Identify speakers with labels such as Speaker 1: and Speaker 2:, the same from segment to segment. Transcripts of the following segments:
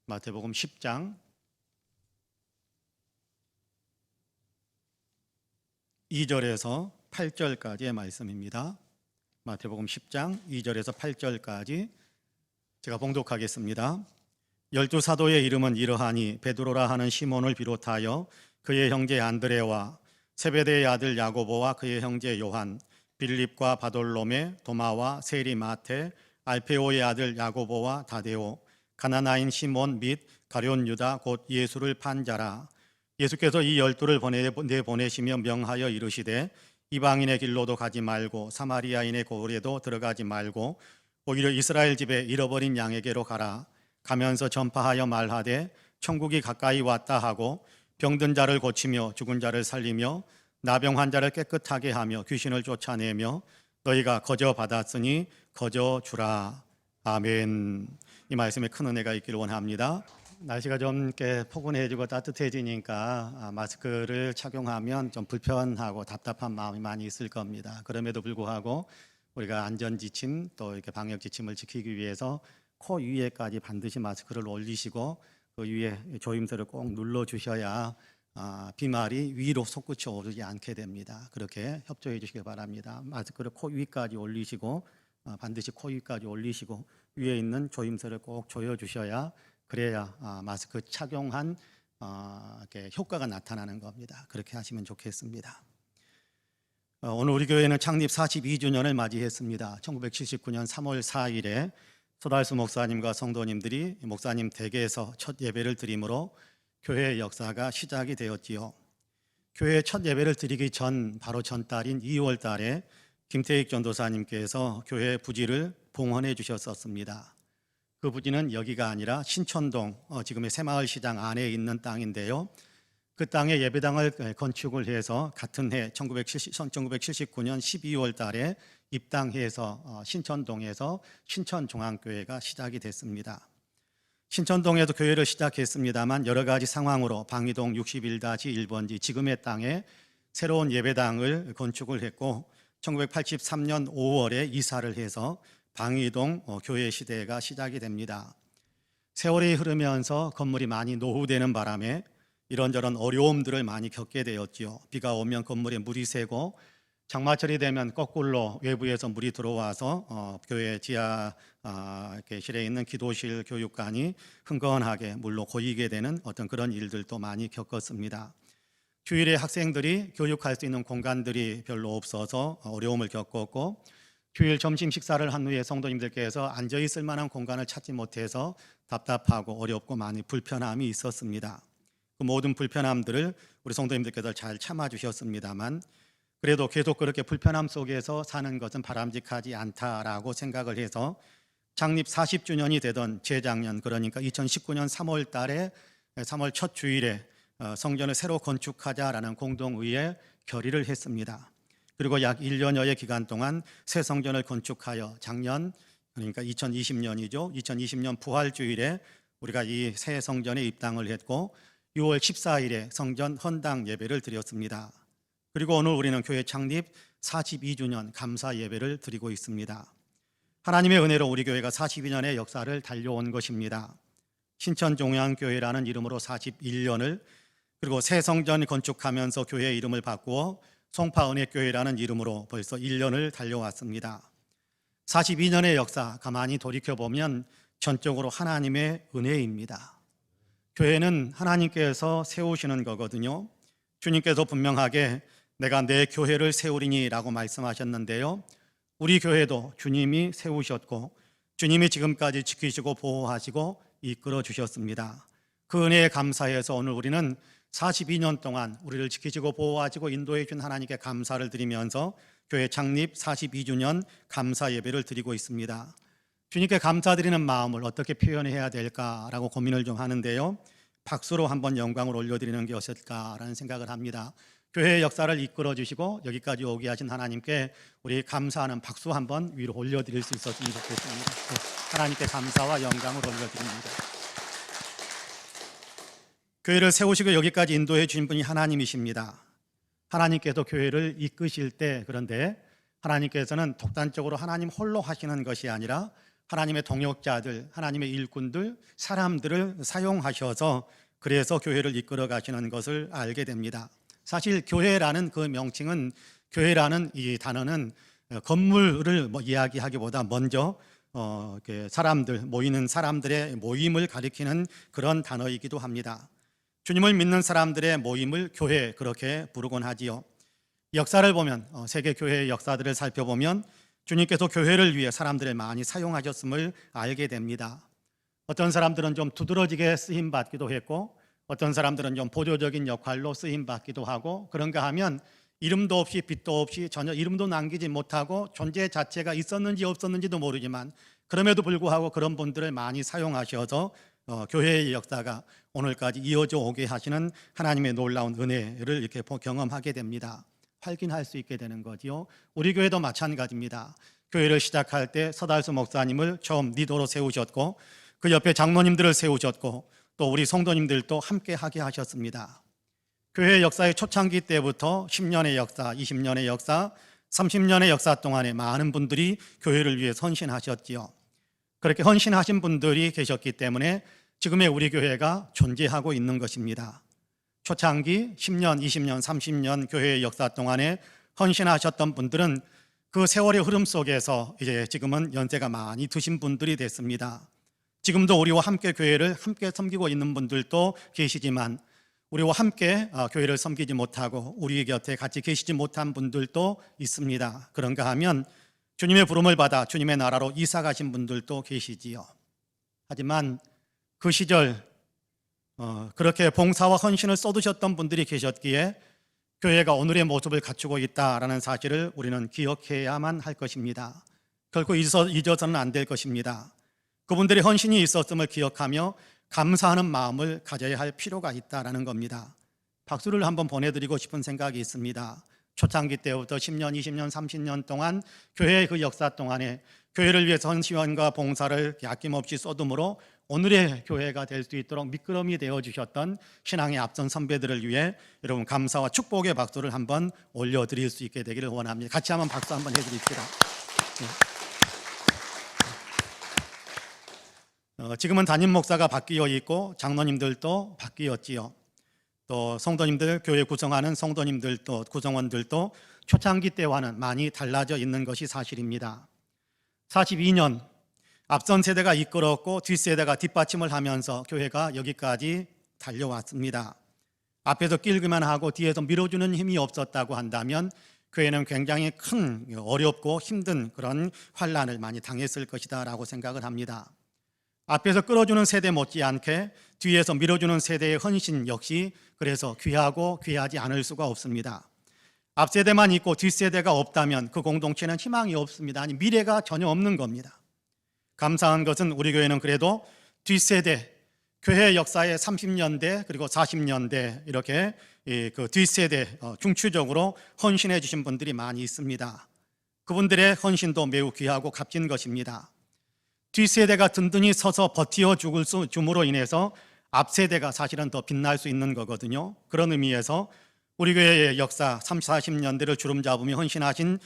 Speaker 1: 마태복음 10장 2절에서 8절까지의 말씀입니다. 마태복음 10장 2절에서 8절까지 제가 봉독하겠습니다. 12사도의 이름은 이러하니 베드로라 하는 시몬을 비롯하여 그의 형제 안드레와 세베대의 아들 야고보와 그의 형제 요한, 빌립과 바돌로메, 도마와 세리 마테, 알페오의 아들 야고보와 다데오, 가나나인 시몬 및 가룟 유다 곧 예수를 판 자라. 예수께서 이 12를 내보내시며 명하여 이르시되 이방인의 길로도 가지 말고 사마리아인의 고을에도 들어가지 말고 오히려 이스라엘 집에 잃어버린 양에게로 가라. 가면서 전파하여 말하되 천국이 가까이 왔다 하고 병든 자를 고치며 죽은 자를 살리며 나병 환자를 깨끗하게 하며 귀신을 쫓아내며 너희가 거저 받았으니 거저 주라. 아멘. 이 말씀에 큰 은혜가 있기를 원합니다. 날씨가 좀 이렇게 포근해지고 따뜻해지니까 마스크를 착용하면 좀 불편하고 답답한 마음이 많이 있을 겁니다. 그럼에도 불구하고 우리가 안전 지침 또 이렇게 방역 지침을 지키기 위해서 코 위에까지 반드시 마스크를 올리시고 그 위에 조임새를 꼭 눌러 주셔야 비말이 위로 솟구쳐 오르지 않게 됩니다. 그렇게 협조해 주시기 바랍니다. 마스크를 코 위까지 올리시고 반드시 코 위까지 올리시고 위에 있는 조임새를 꼭 조여 주셔야 그래야 마스크 착용한 이렇게 효과가 나타나는 겁니다. 그렇게 하시면 좋겠습니다. 오늘 우리 교회는 창립 42주년을 맞이했습니다. 1979년 3월 4일에 소달수 목사님과 성도님들이 목사님 댁에서 첫 예배를 드림으로 교회의 역사가 시작이 되었지요. 교회 첫 예배를 드리기 전 바로 전달인 2월 달에 김태익 전도사님께서 교회 부지를 봉헌해 주셨었습니다. 그 부지는 여기가 아니라 신천동 지금의 새마을시장 안에 있는 땅인데요. 그 땅에 예배당을 건축을 해서 같은 해 1979년 12월 달에 입당해서 신천동에서 신천종합교회가 시작이 됐습니다. 신천동에도 교회를 시작했습니다만 여러 가지 상황으로 방이동 61-1번지 지금의 땅에 새로운 예배당을 건축을 했고 1983년 5월에 이사를 해서 방이동 교회 시대가 시작이 됩니다. 세월이 흐르면서 건물이 많이 노후되는 바람에 이런저런 어려움들을 많이 겪게 되었지요. 비가 오면 건물에 물이 새고 장마철이 되면 거꾸로 외부에서 물이 들어와서 교회 지하실에 있는 기도실 교육관이 흥건하게 물로 고이게 되는 어떤 그런 일들도 많이 겪었습니다. 주일에 학생들이 교육할 수 있는 공간들이 별로 없어서 어려움을 겪었고 주일 점심 식사를 한 후에 성도님들께서 앉아 있을 만한 공간을 찾지 못해서 답답하고 어렵고 많이 불편함이 있었습니다. 그 모든 불편함들을 우리 성도님들께서 잘 참아주셨습니다만 그래도 계속 그렇게 불편함 속에서 사는 것은 바람직하지 않다라고 생각을 해서 창립 40주년이 되던 재작년 그러니까 2019년 3월 달에 3월 첫 주일에 성전을 새로 건축하자라는 공동의회 결의를 했습니다. 그리고 약 1년여의 기간 동안 새 성전을 건축하여 작년 그러니까 2020년이죠. 2020년 부활주일에 우리가 이 새 성전에 입당을 했고 6월 14일에 성전 헌당 예배를 드렸습니다. 그리고 오늘 우리는 교회 창립 42주년 감사 예배를 드리고 있습니다. 하나님의 은혜로 우리 교회가 42년의 역사를 달려온 것입니다. 신천종양교회라는 이름으로 41년을 그리고 새 성전 건축하면서 교회 이름을 바꾸어 송파은혜교회라는 이름으로 벌써 1년을 달려왔습니다. 42년의 역사 가만히 돌이켜보면 전적으로 하나님의 은혜입니다. 교회는 하나님께서 세우시는 거거든요. 주님께서 분명하게 내가 내 교회를 세우리니 라고 말씀하셨는데요. 우리 교회도 주님이 세우셨고 주님이 지금까지 지키시고 보호하시고 이끌어 주셨습니다. 그 은혜에 감사해서 오늘 우리는 42년 동안 우리를 지키시고 보호하시고 인도해 준 하나님께 감사를 드리면서 교회 창립 42주년 감사 예배를 드리고 있습니다. 주님께 감사드리는 마음을 어떻게 표현해야 될까라고 고민을 좀 하는데요. 박수로 한번 영광을 올려드리는 게 어떨까라는 생각을 합니다. 교회의 역사를 이끌어 주시고 여기까지 오게 하신 하나님께 우리 감사하는 박수 한번 위로 올려드릴 수 있었으면 좋겠습니다. 하나님께 감사와 영광을 올려드립니다. 교회를 세우시고 여기까지 인도해 주신 분이 하나님이십니다. 하나님께서 교회를 이끄실 때 그런데 하나님께서는 독단적으로 하나님 홀로 하시는 것이 아니라 하나님의 동역자들, 하나님의 일꾼들, 사람들을 사용하셔서 그래서 교회를 이끌어 가시는 것을 알게 됩니다. 사실 교회라는 그 명칭은, 교회라는 이 단어는 건물을 이야기하기보다 먼저 사람들, 모이는 사람들의 모임을 가리키는 그런 단어이기도 합니다. 주님을 믿는 사람들의 모임을 교회, 그렇게 부르곤 하지요. 역사를 보면, 세계 교회의 역사들을 살펴보면 주님께서 교회를 위해 사람들을 많이 사용하셨음을 알게 됩니다. 어떤 사람들은 좀 두드러지게 쓰임 받기도 했고, 어떤 사람들은 좀 보조적인 역할로 쓰임 받기도 하고, 그런가 하면 이름도 없이 빛도 없이 전혀 이름도 남기지 못하고 존재 자체가 있었는지 없었는지도 모르지만 그럼에도 불구하고 그런 분들을 많이 사용하셔서 교회의 역사가 오늘까지 이어져 오게 하시는 하나님의 놀라운 은혜를 이렇게 경험하게 됩니다. 확인할 수 있게 되는 거지요. 우리 교회도 마찬가지입니다. 교회를 시작할 때 서달수 목사님을 처음 리더로 세우셨고, 그 옆에 장로님들을 세우셨고, 또 우리 성도님들도 함께 하게 하셨습니다. 교회 역사의 초창기 때부터 10년의 역사, 20년의 역사, 30년의 역사 동안에 많은 분들이 교회를 위해 헌신하셨지요. 그렇게 헌신하신 분들이 계셨기 때문에 지금의 우리 교회가 존재하고 있는 것입니다. 초창기 10년, 20년, 30년 교회의 역사 동안에 헌신하셨던 분들은 그 세월의 흐름 속에서 이제 지금은 연세가 많이 드신 분들이 됐습니다. 지금도 우리와 함께 교회를 함께 섬기고 있는 분들도 계시지만 우리와 함께 교회를 섬기지 못하고 우리 곁에 같이 계시지 못한 분들도 있습니다. 그런가 하면 주님의 부름을 받아 주님의 나라로 이사 가신 분들도 계시지요. 하지만 그 시절 그렇게 봉사와 헌신을 쏟으셨던 분들이 계셨기에 교회가 오늘의 모습을 갖추고 있다라는 사실을 우리는 기억해야만 할 것입니다. 결코 잊어서는 안 될 것입니다. 그분들의 헌신이 있었음을 기억하며 감사하는 마음을 가져야 할 필요가 있다라는 겁니다. 박수를 한번 보내드리고 싶은 생각이 있습니다. 초창기 때부터 10년, 20년, 30년 동안 교회의 그 역사 동안에 교회를 위해서 헌신과 봉사를 아낌없이 쏟음으로 오늘의 교회가 될 수 있도록 미끄럼이 되어주셨던 신앙의 앞선 선배들을 위해 여러분 감사와 축복의 박수를 한번 올려드릴 수 있게 되기를 원합니다. 같이 한번 박수 한번 해드립시다. 지금은 담임 목사가 바뀌어 있고 장로님들도 바뀌었지요. 또 성도님들, 교회 구성하는 성도님들도, 구성원들도 초창기 때와는 많이 달라져 있는 것이 사실입니다. 42년 앞선 세대가 이끌었고 뒷세대가 뒷받침을 하면서 교회가 여기까지 달려왔습니다. 앞에서 끌기만 하고 뒤에서 밀어주는 힘이 없었다고 한다면 교회는 굉장히 큰 어렵고 힘든 그런 환난을 많이 당했을 것이다 라고 생각을 합니다. 앞에서 끌어주는 세대 못지않게 뒤에서 밀어주는 세대의 헌신 역시 그래서 귀하고 귀하지 않을 수가 없습니다. 앞세대만 있고 뒷세대가 없다면 그 공동체는 희망이 없습니다. 아니 미래가 전혀 없는 겁니다. 감사한 것은 우리 교회는 그래도 뒷세대, 교회 역사의 30년대 그리고 40년대 이렇게 그 뒷세대 중추적으로 헌신해 주신 분들이 많이 있습니다. 그분들의 헌신도 매우 귀하고 값진 것입니다. 뒷세대가 든든히 서서 버티어 줌으로 인해서 앞세대가 사실은 더 빛날 수 있는 거거든요. 그런 의미에서 우리 교회의 역사 30, 40년대를 주름잡으며 헌신하신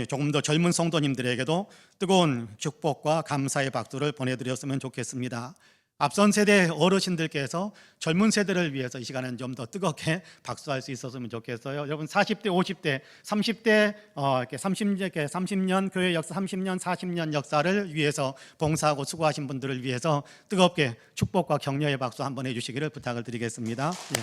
Speaker 1: 조금 더 젊은 성도님들에게도 뜨거운 축복과 감사의 박수를 보내드렸으면 좋겠습니다. 앞선 세대 어르신들께서 젊은 세대를 위해서 이 시간은 좀 더 뜨겁게 박수할 수 있었으면 좋겠어요. 여러분 40대, 50대, 30대, 30년 교회 역사, 30년, 40년 역사를 위해서 봉사하고 수고하신 분들을 위해서 뜨겁게 축복과 격려의 박수 한번 해주시기를 부탁을 드리겠습니다. 예.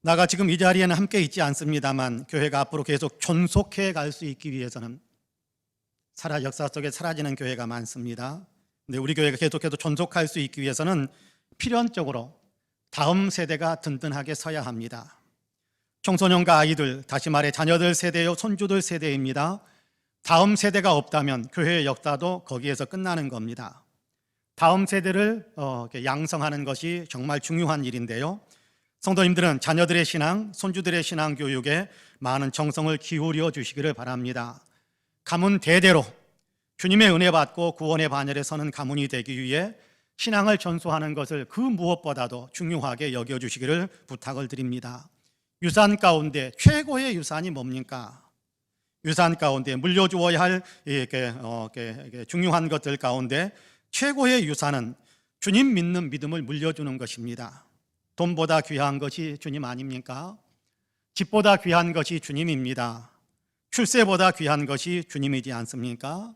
Speaker 1: 나가 지금 이 자리에는 함께 있지 않습니다만 교회가 앞으로 계속 존속해 갈 수 있기 위해서는 역사 속에 사라지는 교회가 많습니다. 근데 우리 교회가 계속해서 존속할 수 있기 위해서는 필연적으로 다음 세대가 든든하게 서야 합니다. 청소년과 아이들, 다시 말해 자녀들 세대요, 손주들 세대입니다. 다음 세대가 없다면 교회의 역사도 거기에서 끝나는 겁니다. 다음 세대를 양성하는 것이 정말 중요한 일인데요. 성도님들은 자녀들의 신앙, 손주들의 신앙 교육에 많은 정성을 기울여 주시기를 바랍니다. 가문 대대로 주님의 은혜 받고 구원의 반열에 서는 가문이 되기 위해 신앙을 전수하는 것을 그 무엇보다도 중요하게 여겨주시기를 부탁을 드립니다. 유산 가운데 최고의 유산이 뭡니까? 유산 가운데 물려주어야 할 중요한 것들 가운데 최고의 유산은 주님 믿는 믿음을 물려주는 것입니다. 돈보다 귀한 것이 주님 아닙니까? 집보다 귀한 것이 주님입니다. 출세보다 귀한 것이 주님이지 않습니까?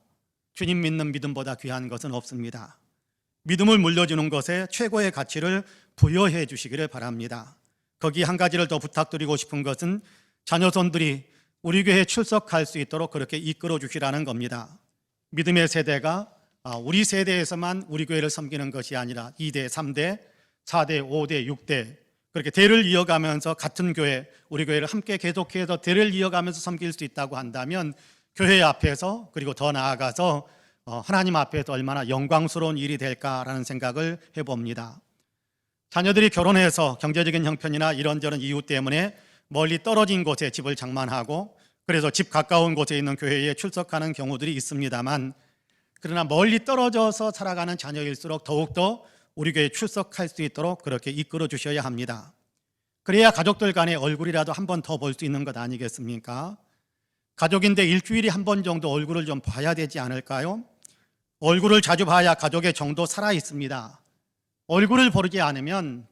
Speaker 1: 주님 믿는 믿음보다 귀한 것은 없습니다. 믿음을 물려주는 것에 최고의 가치를 부여해 주시기를 바랍니다. 거기 한 가지를 더 부탁드리고 싶은 것은 자녀손들이 우리 교회에 출석할 수 있도록 그렇게 이끌어 주시라는 겁니다. 믿음의 세대가 우리 세대에서만 우리 교회를 섬기는 것이 아니라 2대, 3대, 4대, 5대, 6대 그렇게 대를 이어가면서 같은 교회, 우리 교회를 함께 계속해서 대를 이어가면서 섬길 수 있다고 한다면 교회 앞에서 그리고 더 나아가서 하나님 앞에서 얼마나 영광스러운 일이 될까라는 생각을 해봅니다. 자녀들이 결혼해서 경제적인 형편이나 이런저런 이유 때문에 멀리 떨어진 곳에 집을 장만하고 그래서 집 가까운 곳에 있는 교회에 출석하는 경우들이 있습니다만, 그러나 멀리 떨어져서 살아가는 자녀일수록 더욱더 우리 교회에 출석할 수 있도록 그렇게 이끌어 주셔야 합니다. 그래야 가족들 간의 얼굴이라도 한 번 더 볼 수 있는 것 아니겠습니까? 가족인데 일주일에 한 번 정도 얼굴을 좀 봐야 되지 않을까요? 얼굴을 자주 봐야 가족의 정도 살아 있습니다. 얼굴을 보지 않으면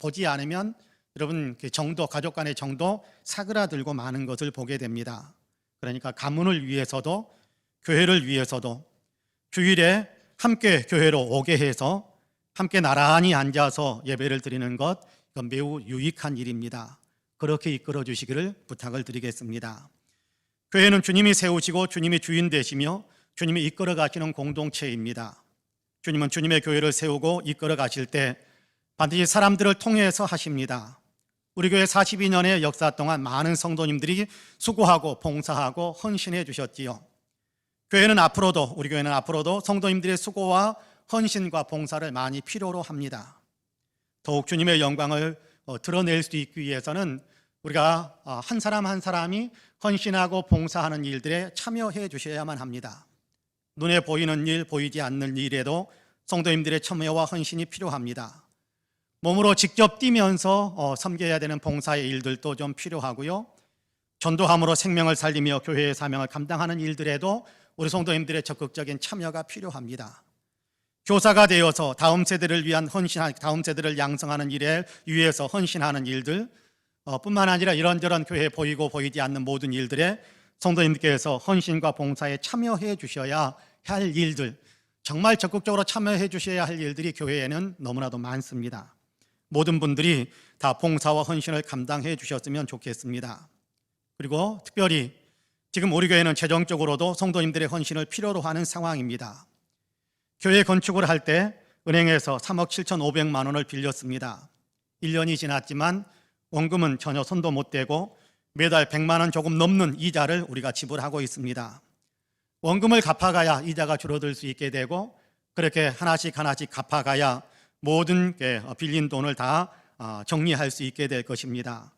Speaker 1: 여러분 정도, 가족 간의 정도 사그라들고 마는 것을 보게 됩니다. 그러니까 가문을 위해서도 교회를 위해서도 주일에 함께 교회로 오게 해서 함께 나란히 앉아서 예배를 드리는 것, 이건 매우 유익한 일입니다. 그렇게 이끌어 주시기를 부탁을 드리겠습니다. 교회는 주님이 세우시고 주님이 주인 되시며 주님이 이끌어 가시는 공동체입니다. 주님은 주님의 교회를 세우고 이끌어 가실 때 반드시 사람들을 통해서 하십니다. 우리 교회 42년의 역사 동안 많은 성도님들이 수고하고 봉사하고 헌신해 주셨지요. 우리 교회는 앞으로도 성도님들의 수고와 헌신과 봉사를 많이 필요로 합니다. 더욱 주님의 영광을 드러낼 수 있기 위해서는 우리가 한 사람 한 사람이 헌신하고 봉사하는 일들에 참여해 주셔야만 합니다. 눈에 보이는 일, 보이지 않는 일에도 성도님들의 참여와 헌신이 필요합니다. 몸으로 직접 뛰면서 섬겨야 되는 봉사의 일들도 좀 필요하고요. 전도함으로 생명을 살리며 교회의 사명을 감당하는 일들에도 우리 성도님들의 적극적인 참여가 필요합니다. 교사가 되어서 다음 세대를 양성하는 일에 위해서 헌신하는 일들 뿐만 아니라 이런저런 교회에 보이고 보이지 않는 모든 일들에 성도님께서 헌신과 봉사에 참여해 주셔야 할 일들, 정말 적극적으로 참여해 주셔야 할 일들이 교회에는 너무나도 많습니다. 모든 분들이 다 봉사와 헌신을 감당해 주셨으면 좋겠습니다. 그리고 특별히 지금 우리 교회는 재정적으로도 성도님들의 헌신을 필요로 하는 상황입니다. 교회 건축을 할 때 은행에서 3억 7,500만 원을 빌렸습니다. 1년이 지났지만 원금은 전혀 손도 못 대고 매달 100만 원 조금 넘는 이자를 우리가 지불하고 있습니다. 원금을 갚아가야 이자가 줄어들 수 있게 되고 그렇게 하나씩 갚아가야 모든 빌린 돈을 다 정리할 수 있게 될 것입니다.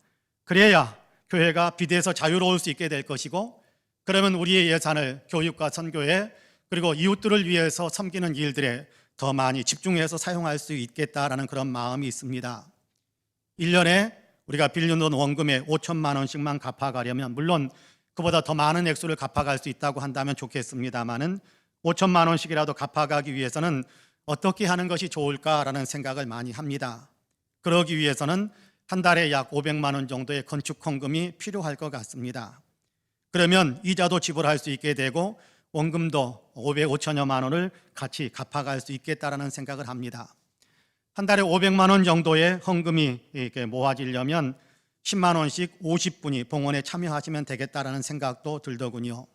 Speaker 1: 그래야 교회가 빚에서 자유로울 수 있게 될 것이고, 그러면 우리의 예산을 교육과 선교에 그리고 이웃들을 위해서 섬기는 일들에 더 많이 집중해서 사용할 수 있겠다라는 그런 마음이 있습니다. 1년에 우리가 빌린 돈 원금의 5천만 원씩만 갚아가려면, 물론 그보다 더 많은 액수를 갚아갈 수 있다고 한다면 좋겠습니다만은 5천만 원씩이라도 갚아가기 위해서는 어떻게 하는 것이 좋을까라는 생각을 많이 합니다. 그러기 위해서는 한 달에 약 500만 원 정도의 건축 헌금이 필요할 것 같습니다. 그러면 이자도 지불할 수 있게 되고 원금도 5천여만 원을 같이 갚아갈 수 있겠다라는 생각을 합니다. 한 달에 500만 원 정도의 헌금이 이렇게 모아지려면 10만 원씩 50분이 봉헌에 참여하시면 되겠다라는 생각도 들더군요.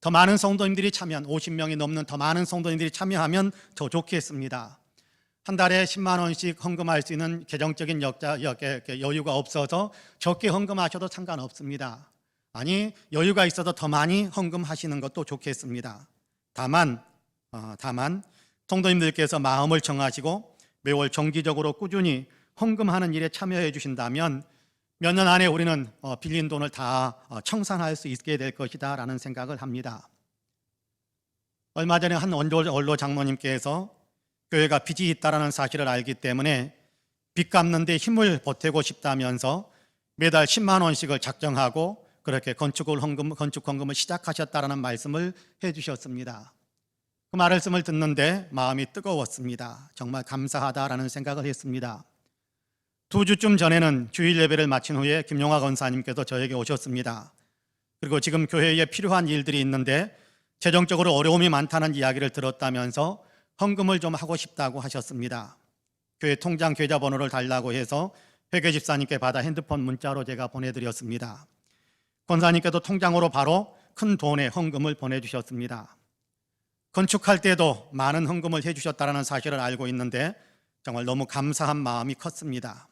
Speaker 1: 더 많은 성도님들이 참여한 50명이 넘는 더 많은 성도님들이 참여하면 더 좋겠습니다. 한 달에 10만 원씩 헌금할 수 있는 재정적인 여유가 없어서 적게 헌금하셔도 상관없습니다. 아니, 여유가 있어서 더 많이 헌금하시는 것도 좋겠습니다. 다만 성도님들께서 마음을 정하시고 매월 정기적으로 꾸준히 헌금하는 일에 참여해 주신다면 몇 년 안에 우리는 빌린 돈을 다 청산할 수 있게 될 것이다 라는 생각을 합니다. 얼마 전에 한 원로 장로님께서 교회가 빚이 있다는 사실을 알기 때문에 빚 갚는 데 힘을 보태고 싶다면서 매달 10만 원씩을 작정하고 그렇게 건축 헌금을 시작하셨다라는 말씀을 해주셨습니다. 그 말씀을 듣는데 마음이 뜨거웠습니다. 정말 감사하다라는 생각을 했습니다. 2주쯤 전에는 주일 예배를 마친 후에 김용화 권사님께서 저에게 오셨습니다. 그리고 지금 교회에 필요한 일들이 있는데 재정적으로 어려움이 많다는 이야기를 들었다면서 헌금을 좀 하고 싶다고 하셨습니다. 교회 통장 계좌번호를 달라고 해서 회계 집사님께 받아 핸드폰 문자로 제가 보내드렸습니다. 권사님께도 통장으로 바로 큰 돈의 헌금을 보내주셨습니다. 건축할 때도 많은 헌금을 해주셨다는 사실을 알고 있는데 정말 너무 감사한 마음이 컸습니다.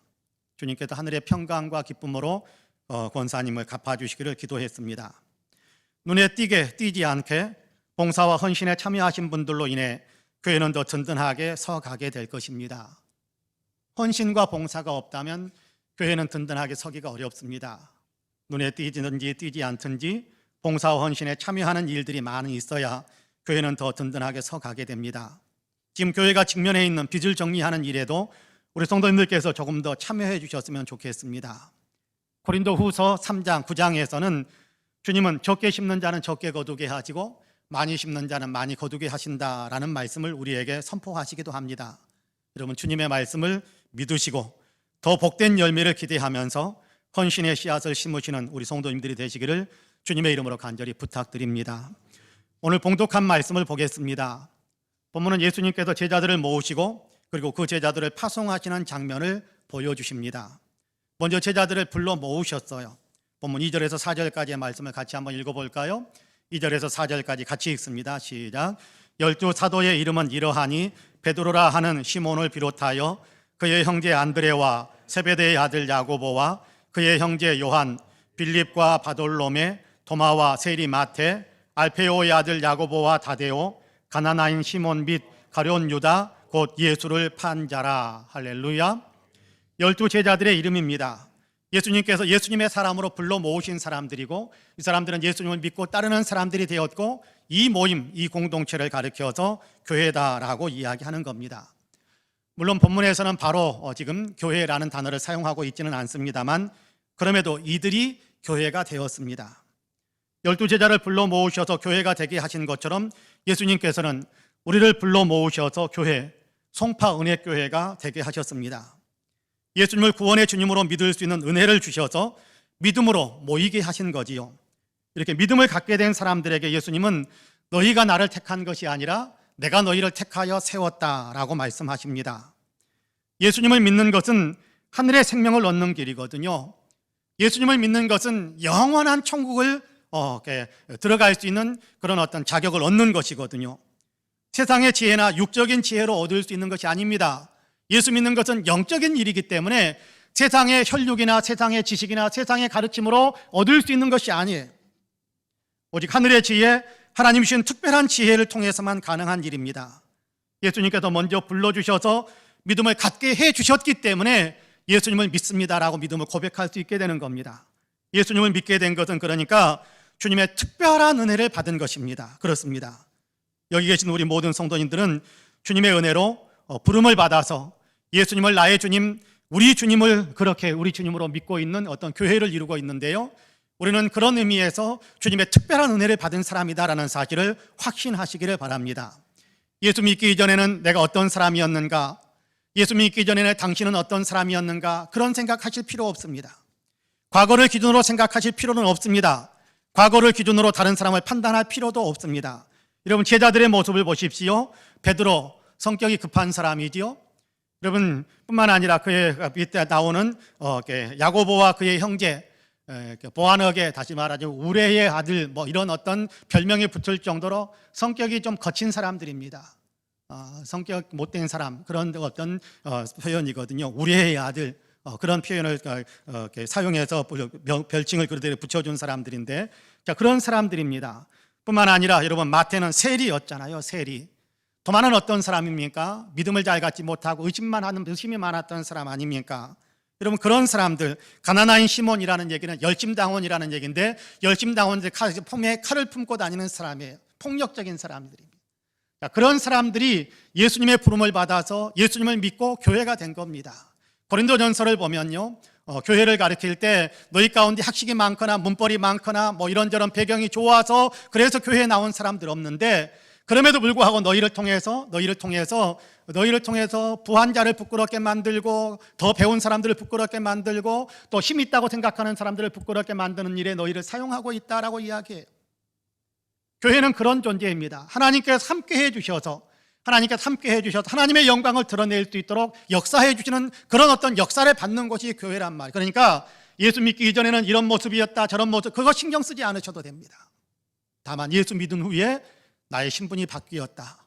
Speaker 1: 주님께서 하늘의 평강과 기쁨으로 권사님을 갚아주시기를 기도했습니다. 눈에 띄지 않게 봉사와 헌신에 참여하신 분들로 인해 교회는 더 든든하게 서가게 될 것입니다. 헌신과 봉사가 없다면 교회는 든든하게 서기가 어렵습니다. 눈에 띄든지 띄지 않든지 봉사와 헌신에 참여하는 일들이 많이 있어야 교회는 더 든든하게 서가게 됩니다. 지금 교회가 직면해 있는 빚을 정리하는 일에도 우리 성도님들께서 조금 더 참여해 주셨으면 좋겠습니다. 고린도후서 3장 9장에서는 주님은 적게 심는 자는 적게 거두게 하시고 많이 심는 자는 많이 거두게 하신다라는 말씀을 우리에게 선포하시기도 합니다. 여러분, 주님의 말씀을 믿으시고 더 복된 열매를 기대하면서 헌신의 씨앗을 심으시는 우리 성도님들이 되시기를 주님의 이름으로 간절히 부탁드립니다. 오늘 봉독한 말씀을 보겠습니다. 본문은 예수님께서 제자들을 모으시고 그리고 그 제자들을 파송하시는 장면을 보여주십니다. 먼저 제자들을 불러 모으셨어요. 본문 2절에서 4절까지의 말씀을 같이 한번 읽어볼까요? 2절에서 4절까지 같이 읽습니다. 시작. 12 사도의 이름은 이러하니 베드로라 하는 시몬을 비롯하여 그의 형제 안드레와 세베대의 아들 야고보와 그의 형제 요한, 빌립과 바돌로메, 도마와 세리 마테, 알페오의 아들 야고보와 다데오, 가나나인 시몬 및 가룟 유다 곧 예수를 판 자라. 할렐루야. 12 제자들의 이름입니다. 예수님께서 예수님의 사람으로 불러 모으신 사람들이고 이 사람들은 예수님을 믿고 따르는 사람들이 되었고 이 모임, 이 공동체를 가리켜서 교회다라고 이야기하는 겁니다. 물론 본문에서는 바로 지금 교회라는 단어를 사용하고 있지는 않습니다만 그럼에도 이들이 교회가 되었습니다. 12 제자를 불러 모으셔서 교회가 되게 하신 것처럼 예수님께서는 우리를 불러 모으셔서 교회, 송파은혜교회가 되게 하셨습니다. 예수님을 구원의 주님으로 믿을 수 있는 은혜를 주셔서 믿음으로 모이게 하신 거지요. 이렇게 믿음을 갖게 된 사람들에게 예수님은 너희가 나를 택한 것이 아니라 내가 너희를 택하여 세웠다라고 말씀하십니다. 예수님을 믿는 것은 하늘의 생명을 얻는 길이거든요. 예수님을 믿는 것은 영원한 천국을 들어갈 수 있는 그런 어떤 자격을 얻는 것이거든요. 세상의 지혜나 육적인 지혜로 얻을 수 있는 것이 아닙니다. 예수 믿는 것은 영적인 일이기 때문에 세상의 혈육이나 세상의 지식이나 세상의 가르침으로 얻을 수 있는 것이 아니에요. 오직 하늘의 지혜, 하나님 주신 특별한 지혜를 통해서만 가능한 일입니다. 예수님께서 먼저 불러주셔서 믿음을 갖게 해주셨기 때문에 예수님을 믿습니다라고 믿음을 고백할 수 있게 되는 겁니다. 예수님을 믿게 된 것은 그러니까 주님의 특별한 은혜를 받은 것입니다. 그렇습니다. 여기 계신 우리 모든 성도님들은 주님의 은혜로 부름을 받아서 예수님을 나의 주님, 우리 주님을 그렇게 우리 주님으로 믿고 있는 어떤 교회를 이루고 있는데요. 우리는 그런 의미에서 주님의 특별한 은혜를 받은 사람이다라는 사실을 확신하시기를 바랍니다. 예수 믿기 이전에는 내가 어떤 사람이었는가, 예수 믿기 전에는 당신은 어떤 사람이었는가, 그런 생각하실 필요 없습니다. 과거를 기준으로 생각하실 필요는 없습니다. 과거를 기준으로 다른 사람을 판단할 필요도 없습니다. 여러분, 제자들의 모습을 보십시오. 베드로, 성격이 급한 사람이지요. 여러분, 뿐만 아니라 그의 밑에 나오는 야고보와 그의 형제 보아너게, 다시 말하자면 우레의 아들, 뭐 이런 어떤 별명이 붙을 정도로 성격이 좀 거친 사람들입니다. 성격 못된 사람, 그런 어떤 표현이거든요. 우레의 아들, 그런 표현을 사용해서 별칭을 그들에게 붙여준 사람들인데, 자, 그런 사람들입니다. 뿐만 아니라 여러분, 마태는 세리였잖아요. 세리. 도마는 어떤 사람입니까? 믿음을 잘 갖지 못하고 의심이 많았던 사람 아닙니까? 여러분, 그런 사람들, 가나나인 시몬이라는 얘기는 열심당원이라는 얘기인데, 열심당원들 품에 칼을 품고 다니는 사람이에요. 폭력적인 사람들입니다. 자, 그런 사람들이 예수님의 부름을 받아서 예수님을 믿고 교회가 된 겁니다. 고린도전서를 보면요, 교회를 가르칠 때 너희 가운데 학식이 많거나 문벌이 많거나 뭐 이런저런 배경이 좋아서 그래서 교회에 나온 사람들 없는데, 그럼에도 불구하고 너희를 통해서 부한자를 부끄럽게 만들고 더 배운 사람들을 부끄럽게 만들고 또 힘 있다고 생각하는 사람들을 부끄럽게 만드는 일에 너희를 사용하고 있다라고 이야기해요. 교회는 그런 존재입니다. 하나님께서 함께 해주셔서 하나님의 영광을 드러낼 수 있도록 역사해 주시는 그런 어떤 역사를 받는 곳이 교회란 말이에요. 그러니까 예수 믿기 이전에는 이런 모습이었다 저런 모습, 그거 신경 쓰지 않으셔도 됩니다. 다만 예수 믿은 후에 나의 신분이 바뀌었다,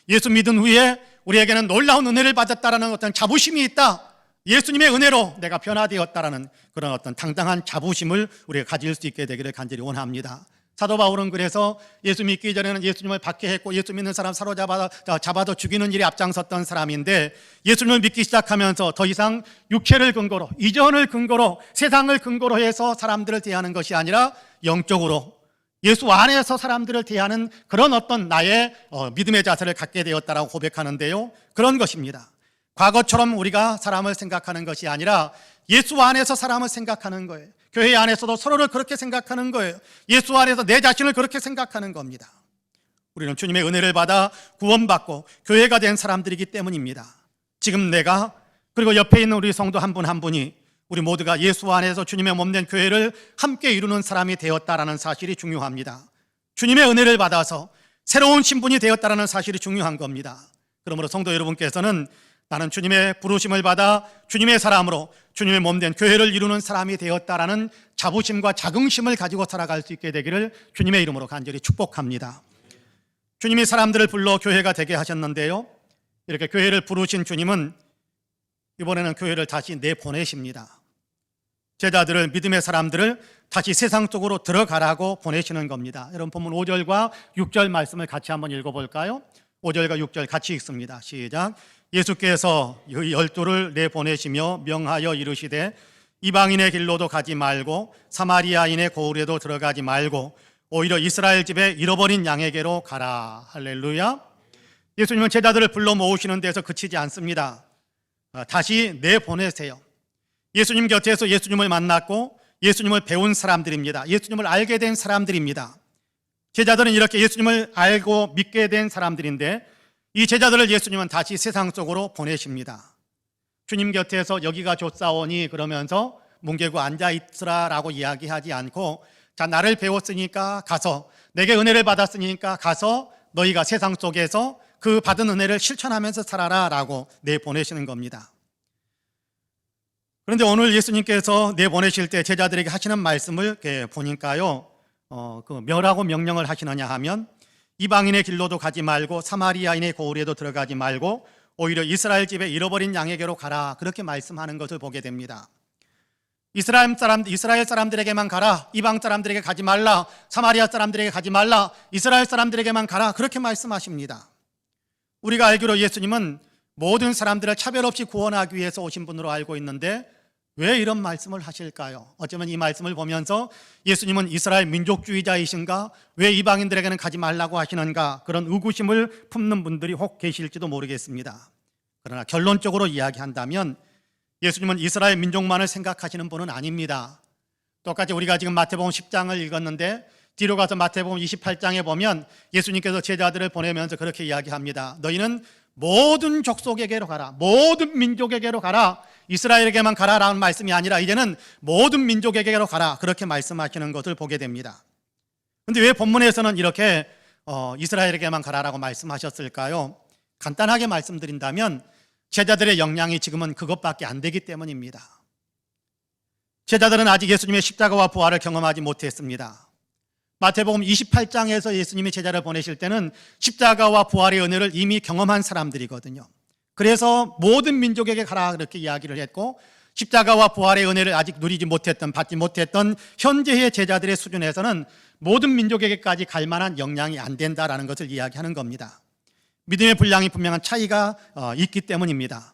Speaker 1: 예수 믿은 후에 우리에게는 놀라운 은혜를 받았다라는 어떤 자부심이 있다, 예수님의 은혜로 내가 변화되었다라는 그런 어떤 당당한 자부심을 우리가 가질 수 있게 되기를 간절히 원합니다. 사도 바울은 그래서 예수 믿기 전에는 예수님을 박해했고 예수 믿는 사람 잡아서 죽이는 일에 앞장섰던 사람인데, 예수님을 믿기 시작하면서 더 이상 육체를 근거로, 이전을 근거로, 세상을 근거로 해서 사람들을 대하는 것이 아니라 영적으로 예수 안에서 사람들을 대하는 그런 어떤 나의 믿음의 자세를 갖게 되었다라고 고백하는데요, 그런 것입니다. 과거처럼 우리가 사람을 생각하는 것이 아니라 예수 안에서 사람을 생각하는 거예요. 교회 안에서도 서로를 그렇게 생각하는 거예요. 예수 안에서 내 자신을 그렇게 생각하는 겁니다. 우리는 주님의 은혜를 받아 구원받고 교회가 된 사람들이기 때문입니다. 지금 내가, 그리고 옆에 있는 우리 성도 한 분 한 분이 우리 모두가 예수 안에서 주님의 몸된 교회를 함께 이루는 사람이 되었다라는 사실이 중요합니다. 주님의 은혜를 받아서 새로운 신분이 되었다라는 사실이 중요한 겁니다. 그러므로 성도 여러분께서는 나는 주님의 부르심을 받아 주님의 사람으로 주님의 몸된 교회를 이루는 사람이 되었다라는 자부심과 자긍심을 가지고 살아갈 수 있게 되기를 주님의 이름으로 간절히 축복합니다. 주님이 사람들을 불러 교회가 되게 하셨는데요, 이렇게 교회를 부르신 주님은 이번에는 교회를 다시 내보내십니다. 제자들을, 믿음의 사람들을 다시 세상 속으로 들어가라고 보내시는 겁니다. 여러분 본문 5절과 6절 말씀을 같이 한번 읽어볼까요? 5절과 6절 같이 읽습니다. 시작. 예수께서 12를 내보내시며 명하여 이르시되 이방인의 길로도 가지 말고 사마리아인의 고을에도 들어가지 말고 오히려 이스라엘 집에 잃어버린 양에게로 가라. 할렐루야. 예수님은 제자들을 불러 모으시는 데서 그치지 않습니다. 다시 내보내세요. 예수님 곁에서 예수님을 만났고 예수님을 배운 사람들입니다. 예수님을 알게 된 사람들입니다. 제자들은 이렇게 예수님을 알고 믿게 된 사람들인데, 이 제자들을 예수님은 다시 세상 속으로 보내십니다. 주님 곁에서 여기가 좋사오니 그러면서 뭉개고 앉아있으라라고 이야기하지 않고, 자, 나를 배웠으니까 가서, 내게 은혜를 받았으니까 가서 너희가 세상 속에서 그 받은 은혜를 실천하면서 살아라라고 내보내시는 겁니다. 그런데 오늘 예수님께서 내보내실 때 제자들에게 하시는 말씀을 보니까요, 뭐라고 명령을 하시느냐 하면 이방인의 길로도 가지 말고 사마리아인의 고을에도 들어가지 말고 오히려 이스라엘 집에 잃어버린 양에게로 가라, 그렇게 말씀하는 것을 보게 됩니다. 이스라엘 사람들에게만 가라, 이방 사람들에게 가지 말라, 사마리아 사람들에게 가지 말라, 이스라엘 사람들에게만 가라, 그렇게 말씀하십니다. 우리가 알기로 예수님은 모든 사람들을 차별 없이 구원하기 위해서 오신 분으로 알고 있는데 왜 이런 말씀을 하실까요? 어쩌면 이 말씀을 보면서 예수님은 이스라엘 민족주의자이신가? 왜 이방인들에게는 가지 말라고 하시는가? 그런 의구심을 품는 분들이 혹 계실지도 모르겠습니다. 그러나 결론적으로 이야기한다면 예수님은 이스라엘 민족만을 생각하시는 분은 아닙니다. 똑같이 우리가 지금 마태복음 10장을 읽었는데 뒤로 가서 마태복음 28장에 보면 예수님께서 제자들을 보내면서 그렇게 이야기합니다. 너희는 모든 족속에게로 가라, 모든 민족에게로 가라, 이스라엘에게만 가라라는 말씀이 아니라 이제는 모든 민족에게로 가라, 그렇게 말씀하시는 것을 보게 됩니다. 그런데 왜 본문에서는 이렇게 이스라엘에게만 가라라고 말씀하셨을까요? 간단하게 말씀드린다면 제자들의 역량이 지금은 그것밖에 안 되기 때문입니다. 제자들은 아직 예수님의 십자가와 부활을 경험하지 못했습니다. 마태복음 28장에서 예수님이 제자를 보내실 때는 십자가와 부활의 은혜를 이미 경험한 사람들이거든요. 그래서 모든 민족에게 가라 그렇게 이야기를 했고, 십자가와 부활의 은혜를 아직 누리지 못했던, 받지 못했던 현재의 제자들의 수준에서는 모든 민족에게까지 갈 만한 역량이 안 된다라는 것을 이야기하는 겁니다. 믿음의 분량이 분명한 차이가 있기 때문입니다.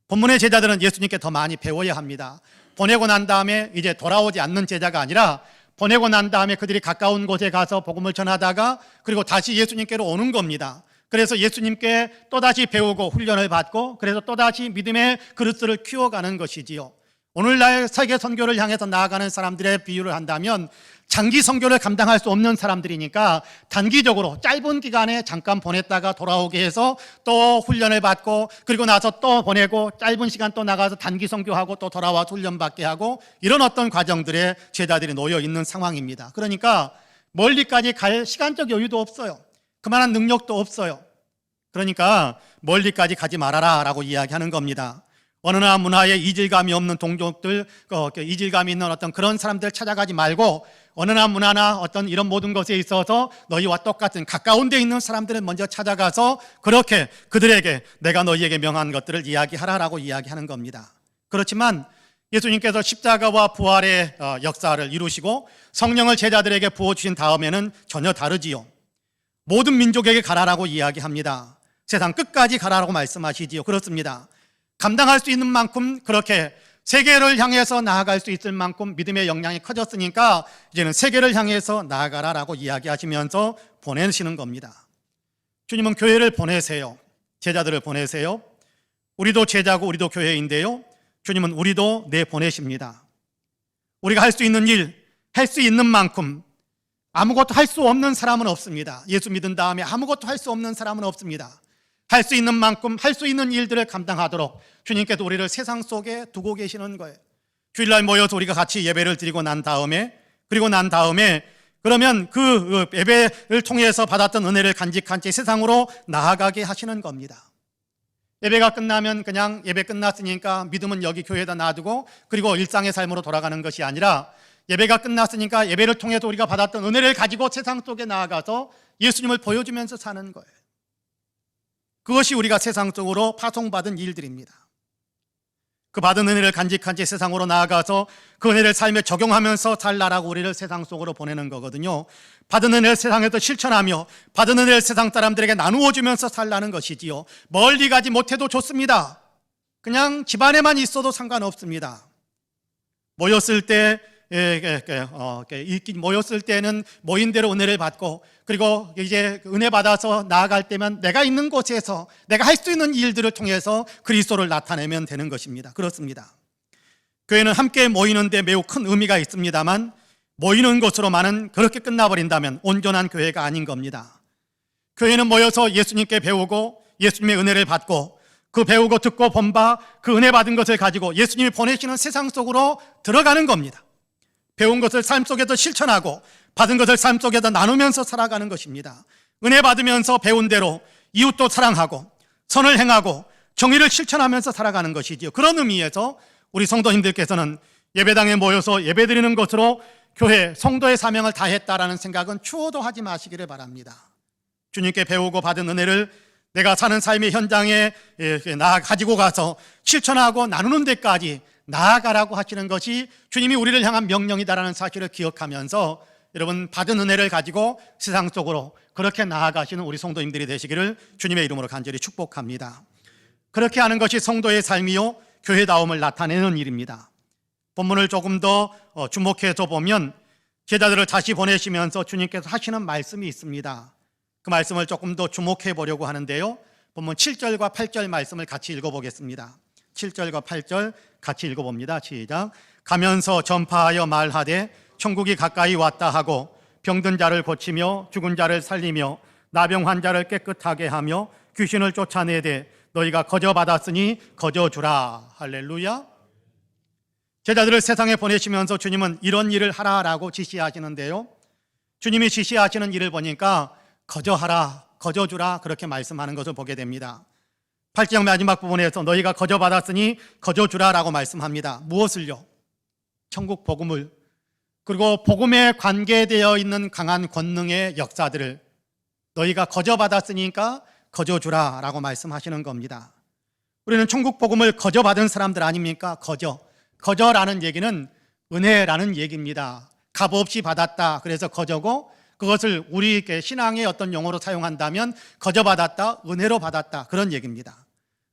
Speaker 1: 본문의 제자들은 예수님께 더 많이 배워야 합니다. 보내고 난 다음에 이제 돌아오지 않는 제자가 아니라 보내고 난 다음에 그들이 가까운 곳에 가서 복음을 전하다가 그리고 다시 예수님께로 오는 겁니다. 그래서 예수님께 또다시 배우고 훈련을 받고 그래서 또다시 믿음의 그릇들을 키워가는 것이지요. 오늘날 세계 선교를 향해서 나아가는 사람들의 비유를 한다면 장기 선교를 감당할 수 없는 사람들이니까 단기적으로 짧은 기간에 잠깐 보냈다가 돌아오게 해서 또 훈련을 받고 그리고 나서 또 보내고 짧은 시간 또 나가서 단기 선교하고 또 돌아와서 훈련받게 하고 이런 어떤 과정들에 제자들이 놓여 있는 상황입니다. 그러니까 멀리까지 갈 시간적 여유도 없어요. 그만한 능력도 없어요. 그러니까 멀리까지 가지 말아라 라고 이야기하는 겁니다. 언어나 문화에 이질감이 없는 동족들, 이질감이 있는 어떤 그런 사람들 찾아가지 말고 언어나 문화나 어떤 이런 모든 것에 있어서 너희와 똑같은 가까운 데 있는 사람들을 먼저 찾아가서 그렇게 그들에게 내가 너희에게 명한 것들을 이야기하라라고 이야기하는 겁니다. 그렇지만 예수님께서 십자가와 부활의 역사를 이루시고 성령을 제자들에게 부어주신 다음에는 전혀 다르지요. 모든 민족에게 가라라고 이야기합니다. 세상 끝까지 가라라고 말씀하시지요. 그렇습니다. 감당할 수 있는 만큼 그렇게 세계를 향해서 나아갈 수 있을 만큼 믿음의 역량이 커졌으니까 이제는 세계를 향해서 나아가라라고 이야기하시면서 보내시는 겁니다. 주님은 교회를 보내세요. 제자들을 보내세요. 우리도 제자고 우리도 교회인데요. 주님은 우리도 내보내십니다. 우리가 할 수 있는 일, 할 수 있는 만큼 아무것도 할 수 없는 사람은 없습니다. 예수 믿은 다음에 아무것도 할 수 없는 사람은 없습니다. 할 수 있는 만큼 할 수 있는 일들을 감당하도록 주님께서 우리를 세상 속에 두고 계시는 거예요. 주일날 모여서 우리가 같이 예배를 드리고 난 다음에 그러면 그 예배를 통해서 받았던 은혜를 간직한 채 세상으로 나아가게 하시는 겁니다. 예배가 끝나면 그냥 예배 끝났으니까 믿음은 여기 교회에다 놔두고 그리고 일상의 삶으로 돌아가는 것이 아니라 예배가 끝났으니까 예배를 통해서 우리가 받았던 은혜를 가지고 세상 속에 나아가서 예수님을 보여주면서 사는 거예요. 그것이 우리가 세상 속으로 파송받은 일들입니다. 그 받은 은혜를 간직한 채 세상으로 나아가서 그 은혜를 삶에 적용하면서 살라라고 우리를 세상 속으로 보내는 거거든요. 받은 은혜를 세상에서 실천하며 받은 은혜를 세상 사람들에게 나누어 주면서 살라는 것이지요. 멀리 가지 못해도 좋습니다. 그냥 집안에만 있어도 상관없습니다. 모였을 때는 모인대로 은혜를 받고 그리고 이제 은혜 받아서 나아갈 때면 내가 있는 곳에서 내가 할 수 있는 일들을 통해서 그리스도를 나타내면 되는 것입니다. 그렇습니다. 교회는 함께 모이는데 매우 큰 의미가 있습니다만 모이는 것으로만은 그렇게 끝나버린다면 온전한 교회가 아닌 겁니다. 교회는 모여서 예수님께 배우고 예수님의 은혜를 받고 그 배우고 듣고 본바 그 은혜 받은 것을 가지고 예수님이 보내시는 세상 속으로 들어가는 겁니다. 배운 것을 삶 속에서 실천하고 받은 것을 삶 속에서 나누면서 살아가는 것입니다. 은혜 받으면서 배운 대로 이웃도 사랑하고 선을 행하고 정의를 실천하면서 살아가는 것이지요. 그런 의미에서 우리 성도님들께서는 예배당에 모여서 예배드리는 것으로 교회, 성도의 사명을 다했다라는 생각은 추호도 하지 마시기를 바랍니다. 주님께 배우고 받은 은혜를 내가 사는 삶의 현장에 가지고 가서 실천하고 나누는 데까지 나아가라고 하시는 것이 주님이 우리를 향한 명령이다라는 사실을 기억하면서 여러분 받은 은혜를 가지고 세상 속으로 그렇게 나아가시는 우리 성도님들이 되시기를 주님의 이름으로 간절히 축복합니다. 그렇게 하는 것이 성도의 삶이요 교회다움을 나타내는 일입니다. 본문을 조금 더 주목해서 보면 제자들을 다시 보내시면서 주님께서 하시는 말씀이 있습니다. 그 말씀을 조금 더 주목해 보려고 하는데요. 본문 7절과 8절 말씀을 같이 읽어보겠습니다. 7절과 8절 같이 읽어봅니다. 시작. 가면서 전파하여 말하되 천국이 가까이 왔다 하고 병든 자를 고치며 죽은 자를 살리며 나병 환자를 깨끗하게 하며 귀신을 쫓아내되 너희가 거저 받았으니 거저 주라. 할렐루야. 제자들을 세상에 보내시면서 주님은 이런 일을 하라라고 지시하시는데요. 주님이 지시하시는 일을 보니까 거저 하라, 거저 주라 그렇게 말씀하는 것을 보게 됩니다. 8장 마지막 부분에서 너희가 거저 받았으니 거저 주라라고 말씀합니다. 무엇을요? 천국 복음을, 그리고 복음에 관계되어 있는 강한 권능의 역사들을 너희가 거저 받았으니까 거저 주라라고 말씀하시는 겁니다. 우리는 천국 복음을 거저 받은 사람들 아닙니까? 거저라는 얘기는 은혜라는 얘기입니다. 값없이 받았다 그래서 거저고, 그것을 우리 신앙의 어떤 용어로 사용한다면 거저 받았다, 은혜로 받았다 그런 얘기입니다.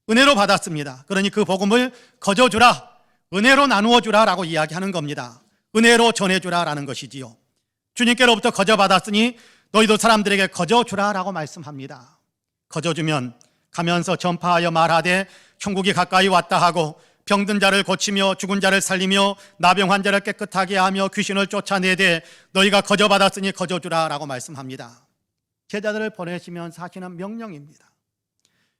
Speaker 1: 은혜로 받았습니다. 그러니 그 복음을 거저 주라, 은혜로 나누어 주라라고 이야기하는 겁니다. 은혜로 전해주라라는 것이지요. 주님께로부터 거저 받았으니 너희도 사람들에게 거저 주라라고 말씀합니다. 거저 주면 가면서 전파하여 말하되 천국이 가까이 왔다 하고 병든 자를 고치며 죽은 자를 살리며 나병 환자를 깨끗하게 하며 귀신을 쫓아내되 너희가 거저 받았으니 거저 주라 라고 말씀합니다. 제자들을 보내시면서 하시는 명령입니다.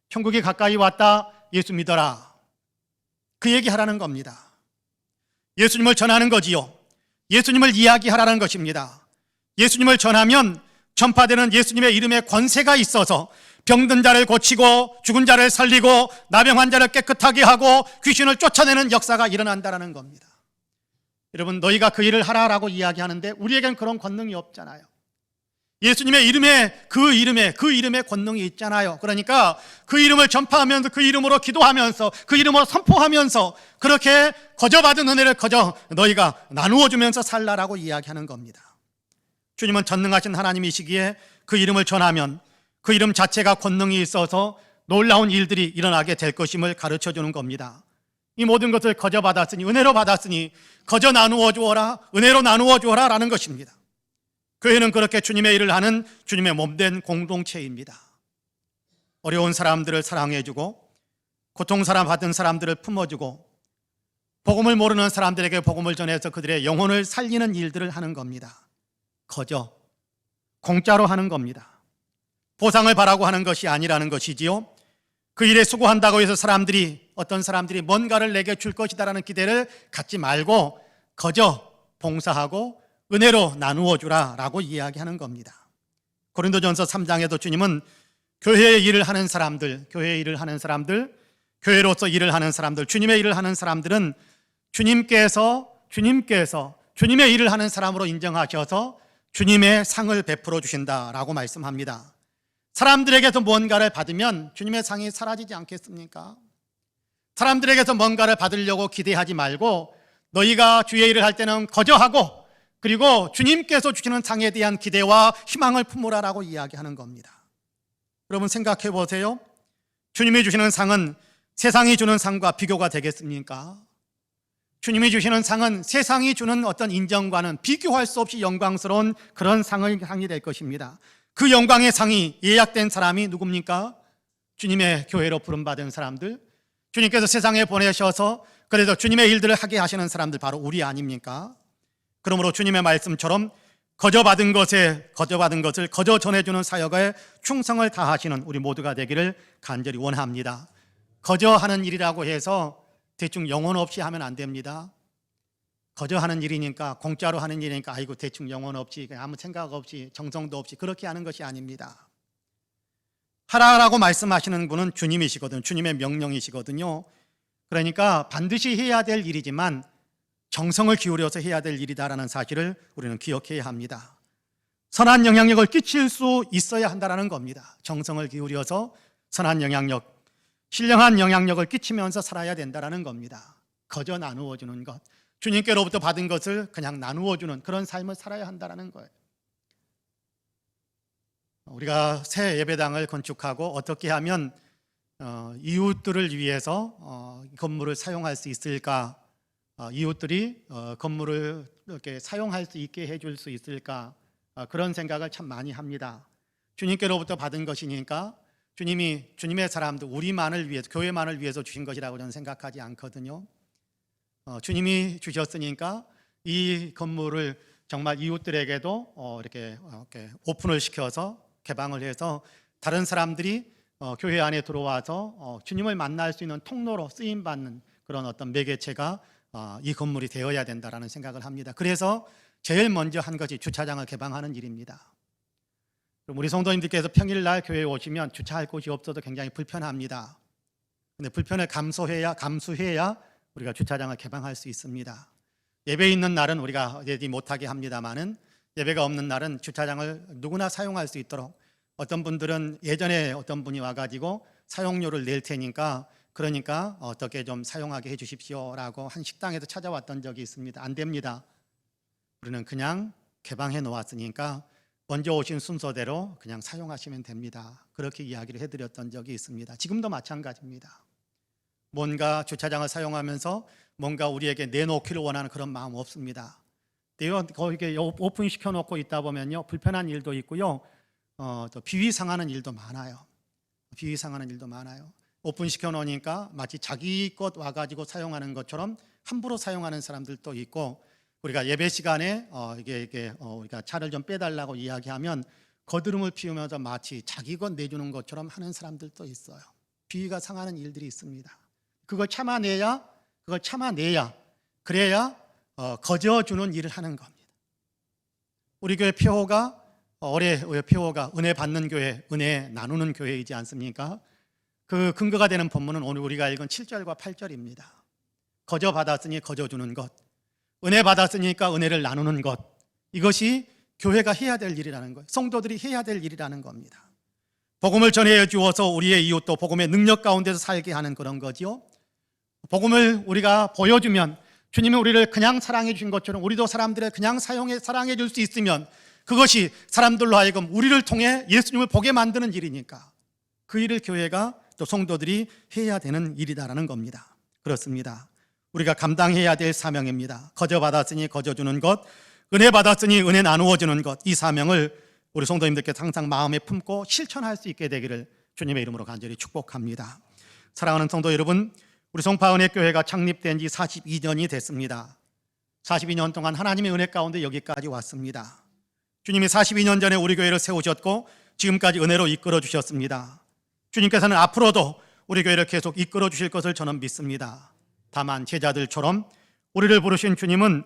Speaker 1: 천국이 가까이 왔다, 예수 믿어라. 그 얘기하라는 겁니다. 예수님을 전하는 거지요. 예수님을 이야기하라는 것입니다. 예수님을 전하면 전파되는 예수님의 이름에 권세가 있어서 병든 자를 고치고 죽은 자를 살리고 나병 환자를 깨끗하게 하고 귀신을 쫓아내는 역사가 일어난다는 겁니다. 여러분, 너희가 그 일을 하라라고 이야기하는데 우리에겐 그런 권능이 없잖아요. 예수님의 이름에 그 이름에 권능이 있잖아요. 그러니까 그 이름을 전파하면서 그 이름으로 기도하면서 그 이름으로 선포하면서 그렇게 거저 받은 은혜를 거저 너희가 나누어 주면서 살라라고 이야기하는 겁니다. 주님은 전능하신 하나님이시기에 그 이름을 전하면 그 이름 자체가 권능이 있어서 놀라운 일들이 일어나게 될 것임을 가르쳐 주는 겁니다. 이 모든 것을 거저 받았으니, 은혜로 받았으니 거저 나누어 주어라, 은혜로 나누어 주어라 라는 것입니다. 교회는 그렇게 주님의 일을 하는 주님의 몸된 공동체입니다. 어려운 사람들을 사랑해주고 고통사람 받은 사람들을 품어주고 복음을 모르는 사람들에게 복음을 전해서 그들의 영혼을 살리는 일들을 하는 겁니다. 거저 공짜로 하는 겁니다. 보상을 바라고 하는 것이 아니라는 것이지요. 그 일에 수고한다고 해서 어떤 사람들이 뭔가를 내게 줄 것이다라는 기대를 갖지 말고 거저 봉사하고 은혜로 나누어 주라라고 이야기하는 겁니다. 고린도전서 3장에도 주님은 교회의 일을 하는 사람들, 교회로서 일을 하는 사람들, 주님의 일을 하는 사람들은 주님께서 주님의 일을 하는 사람으로 인정하셔서 주님의 상을 베풀어 주신다라고 말씀합니다. 사람들에게서 뭔가를 받으면 주님의 상이 사라지지 않겠습니까? 사람들에게서 뭔가를 받으려고 기대하지 말고 너희가 주의 일을 할 때는 거저하고 그리고 주님께서 주시는 상에 대한 기대와 희망을 품으라라고 이야기하는 겁니다. 여러분 생각해 보세요. 주님이 주시는 상은 세상이 주는 상과 비교가 되겠습니까? 주님이 주시는 상은 세상이 주는 어떤 인정과는 비교할 수 없이 영광스러운 그런 상이 될 것입니다. 그 영광의 상이 예약된 사람이 누굽니까? 주님의 교회로 부름받은 사람들, 주님께서 세상에 보내셔서 그래서 주님의 일들을 하게 하시는 사람들, 바로 우리 아닙니까? 그러므로 주님의 말씀처럼 거저 받은 것을 거저 전해주는 사역에 충성을 다하시는 우리 모두가 되기를 간절히 원합니다. 거저 하는 일이라고 해서 대충 영혼 없이 하면 안 됩니다. 거저 하는 일이니까, 공짜로 하는 일이니까 아이고 대충 영혼 없이 아무 생각 없이 정성도 없이 그렇게 하는 것이 아닙니다. 하라라고 말씀하시는 분은 주님이시거든요. 주님의 명령이시거든요. 그러니까 반드시 해야 될 일이지만 정성을 기울여서 해야 될 일이다라는 사실을 우리는 기억해야 합니다. 선한 영향력을 끼칠 수 있어야 한다는 겁니다. 정성을 기울여서 선한 영향력, 신령한 영향력을 끼치면서 살아야 된다는 겁니다. 거저 나누어 주는 것, 주님께로부터 받은 것을 그냥 나누어 주는 그런 삶을 살아야 한다는 거예요. 우리가 새 예배당을 건축하고 어떻게 하면 이웃들을 위해서 건물을 사용할 수 있을까, 이웃들이 건물을 이렇게 사용할 수 있게 해줄 수 있을까, 그런 생각을 참 많이 합니다. 주님께로부터 받은 것이니까 주님이 주님의 사람들, 우리만을 위해서, 교회만을 위해서 주신 것이라고 저는 생각하지 않거든요. 주님이 주셨으니까 이 건물을 정말 이웃들에게도 이렇게 오픈을 시켜서 개방을 해서 다른 사람들이 교회 안에 들어와서 주님을 만날 수 있는 통로로 쓰임받는 그런 어떤 매개체가 이 건물이 되어야 된다라는 생각을 합니다. 그래서 제일 먼저 한 것이 주차장을 개방하는 일입니다. 우리 성도님들께서 평일날 교회에 오시면 주차할 곳이 없어도 굉장히 불편합니다. 근데 불편을 감수해야 우리가 주차장을 개방할 수 있습니다. 예배 있는 날은 우리가 예지 못하게 합니다만은 예배가 없는 날은 주차장을 누구나 사용할 수 있도록, 어떤 분들은 예전에 어떤 분이 와가지고 사용료를 낼 테니까 그러니까 어떻게 좀 사용하게 해주십시오라고 한 식당에서 찾아왔던 적이 있습니다. 안 됩니다. 우리는 그냥 개방해 놓았으니까 먼저 오신 순서대로 그냥 사용하시면 됩니다. 그렇게 이야기를 해드렸던 적이 있습니다. 지금도 마찬가지입니다. 뭔가 주차장을 사용하면서 뭔가 우리에게 내놓기를 원하는 그런 마음 없습니다. 거기에 오픈 시켜놓고 있다 보면요, 불편한 일도 있고요, 또 비위 상하는 일도 많아요. 오픈시켜 놓으니까 마치 자기 것 와가지고 사용하는 것처럼 함부로 사용하는 사람들도 있고, 우리가 예배 시간에 우리가 차를 좀 빼달라고 이야기하면 거드름을 피우면서 마치 자기 것 내주는 것처럼 하는 사람들도 있어요. 비위가 상하는 일들이 있습니다. 그걸 참아내야 그래야 거저주는 일을 하는 겁니다. 우리 교회 표어가 올해 표어가 은혜 받는 교회, 은혜 나누는 교회이지 않습니까? 그 근거가 되는 본문은 오늘 우리가 읽은 7절과 8절입니다. 거저 받았으니 거저 주는 것, 은혜 받았으니까 은혜를 나누는 것, 이것이 교회가 해야 될 일이라는 거예요. 성도들이 해야 될 일이라는 겁니다. 복음을 전해 주어서 우리의 이웃도 복음의 능력 가운데서 살게 하는 그런 거지요. 복음을 우리가 보여주면 주님이 우리를 그냥 사랑해 주신 것처럼 우리도 사람들을 그냥 사랑해 줄 수 있으면 그것이 사람들로 하여금 우리를 통해 예수님을 보게 만드는 일이니까 그 일을 교회가 또 성도들이 해야 되는 일이다라는 겁니다. 그렇습니다. 우리가 감당해야 될 사명입니다. 거저 받았으니 거저 주는 것, 은혜 받았으니 은혜 나누어 주는 것, 이 사명을 우리 성도님들께 항상 마음에 품고 실천할 수 있게 되기를 주님의 이름으로 간절히 축복합니다. 사랑하는 성도 여러분, 우리 송파은혜교회가 창립된 지 42년이 됐습니다. 42년 동안 하나님의 은혜 가운데 여기까지 왔습니다. 주님이 42년 전에 우리 교회를 세우셨고 지금까지 은혜로 이끌어 주셨습니다. 주님께서는 앞으로도 우리 교회를 계속 이끌어 주실 것을 저는 믿습니다. 다만 제자들처럼 우리를 부르신 주님은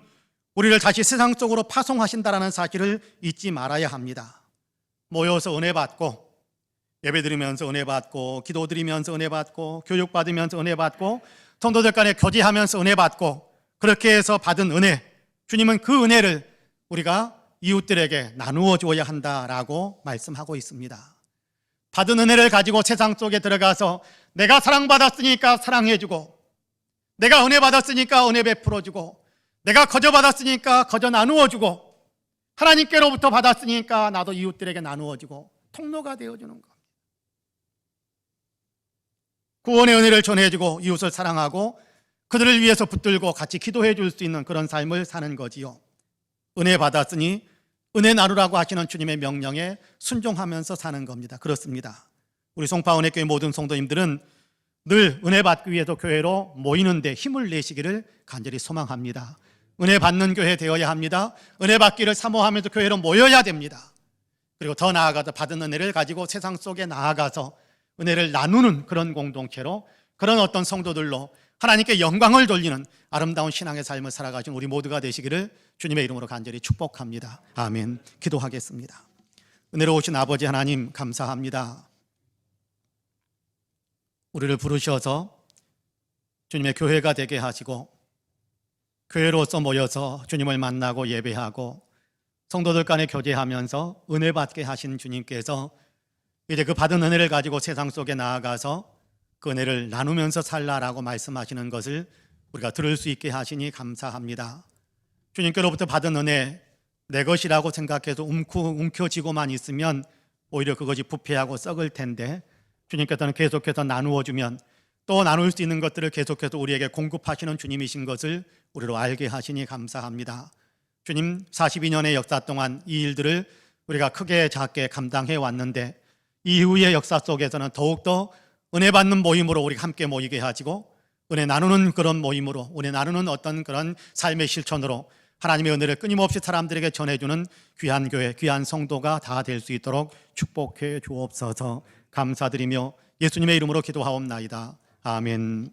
Speaker 1: 우리를 다시 세상 속으로 파송하신다라는 사실을 잊지 말아야 합니다. 모여서 은혜 받고 예배 드리면서 은혜 받고 기도 드리면서 은혜 받고 교육 받으면서 은혜 받고 성도들 간에 교제하면서 은혜 받고 그렇게 해서 받은 은혜, 주님은 그 은혜를 우리가 이웃들에게 나누어 주어야 한다라고 말씀하고 있습니다. 받은 은혜를 가지고 세상 속에 들어가서 내가 사랑받았으니까 사랑해주고, 내가 은혜 받았으니까 은혜 베풀어주고, 내가 거저 받았으니까 거저 나누어주고, 하나님께로부터 받았으니까 나도 이웃들에게 나누어주고 통로가 되어주는 것. 구원의 은혜를 전해주고 이웃을 사랑하고 그들을 위해서 붙들고 같이 기도해 줄 수 있는 그런 삶을 사는 거지요. 은혜 받았으니 은혜 나누라고 하시는 주님의 명령에 순종하면서 사는 겁니다. 그렇습니다. 우리 송파은혜교회 모든 성도님들은 늘 은혜 받기 위해서 교회로 모이는데 힘을 내시기를 간절히 소망합니다. 은혜 받는 교회 되어야 합니다. 은혜 받기를 사모하면서 교회로 모여야 됩니다. 그리고 더 나아가서 받은 은혜를 가지고 세상 속에 나아가서 은혜를 나누는 그런 공동체로, 그런 어떤 성도들로 하나님께 영광을 돌리는 아름다운 신앙의 삶을 살아가신 우리 모두가 되시기를 주님의 이름으로 간절히 축복합니다. 아멘. 기도하겠습니다. 은혜로우신 아버지 하나님, 감사합니다. 우리를 부르셔서 주님의 교회가 되게 하시고 교회로서 모여서 주님을 만나고 예배하고 성도들 간에 교제하면서 은혜 받게 하신 주님께서 이제 그 받은 은혜를 가지고 세상 속에 나아가서 그 은혜를 나누면서 살라라고 말씀하시는 것을 우리가 들을 수 있게 하시니 감사합니다. 주님께로부터 받은 은혜 내 것이라고 생각해서 움켜쥐고만 있으면 오히려 그것이 부패하고 썩을 텐데, 주님께서는 계속해서 나누어주면 또 나눌 수 있는 것들을 계속해서 우리에게 공급하시는 주님이신 것을 우리로 알게 하시니 감사합니다. 주님, 42년의 역사 동안 이 일들을 우리가 크게 작게 감당해 왔는데 이후의 역사 속에서는 더욱더 은혜 받는 모임으로 우리 함께 모이게 하시고 은혜 나누는 그런 모임으로, 은혜 나누는 어떤 그런 삶의 실천으로 하나님의 은혜를 끊임없이 사람들에게 전해주는 귀한 교회, 귀한 성도가 다 될 수 있도록 축복해 주옵소서. 감사드리며 예수님의 이름으로 기도하옵나이다. 아멘.